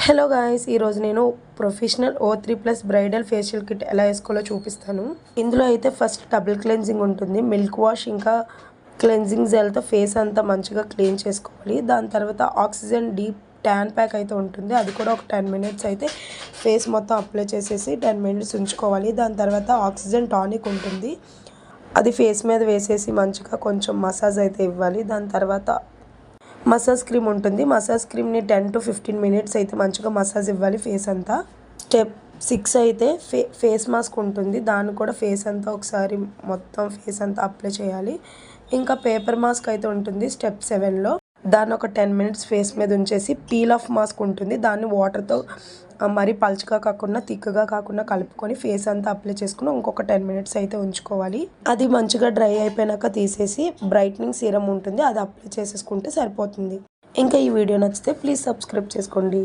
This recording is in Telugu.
హలో గాయ్స్, ఈరోజు నేను professional O3+ bridal facial kit ఎలా వేసుకోవాలో చూపిస్తాను. ఇందులో అయితే ఫస్ట్ డబుల్ క్లెన్జింగ్ ఉంటుంది. మిల్క్ వాష్ ఇంకా క్లెన్జింగ్ జెల్తో ఫేస్ అంతా మంచిగా క్లీన్ చేసుకోవాలి. దాని తర్వాత ఆక్సిజన్ డీప్ ట్యాన్ ప్యాక్ అయితే ఉంటుంది. అది కూడా ఒక 10 మినిట్స్ అయితే ఫేస్ మొత్తం అప్లై చేసేసి 10 మినిట్స్ ఉంచుకోవాలి. దాని తర్వాత ఆక్సిజన్ టానిక్ ఉంటుంది. అది ఫేస్ మీద వేసేసి మంచిగా కొంచెం మసాజ్ అయితే ఇవ్వాలి. దాని తర్వాత మసాజ్ క్రీమ్ ఉంటుంది. మసాజ్ క్రీమ్ని 10 to 15 మినిట్స్ అయితే మంచిగా మసాజ్ ఇవ్వాలి ఫేస్ అంతా. స్టెప్ 6 అయితే ఫేస్ మాస్క్ ఉంటుంది. దాన్ని కూడా ఫేస్ అంతా ఒకసారి మొత్తం ఫేస్ అంతా అప్లై చేయాలి. ఇంకా పేపర్ మాస్క్ అయితే ఉంటుంది స్టెప్ 7లో. దాన్ని ఒక 10 మినిట్స్ ఫేస్ మీద ఉంచేసి పీల్ ఆఫ్ మాస్క్ ఉంటుంది. దాన్ని వాటర్తో మరీ పల్చగా కాకుండా థిక్గా కాకుండా కలుపుకొని ఫేస్ అంతా అప్లై చేసుకుని ఇంకొక 10 మినిట్స్ అయితే ఉంచుకోవాలి. అది మంచిగా డ్రై అయిపోయాక తీసేసి బ్రైట్నింగ్ సీరం ఉంటుంది, అది అప్లై చేసేసుకుంటే సరిపోతుంది. ఇంకా ఈ వీడియో నచ్చితే ప్లీజ్ సబ్స్క్రైబ్ చేసుకోండి.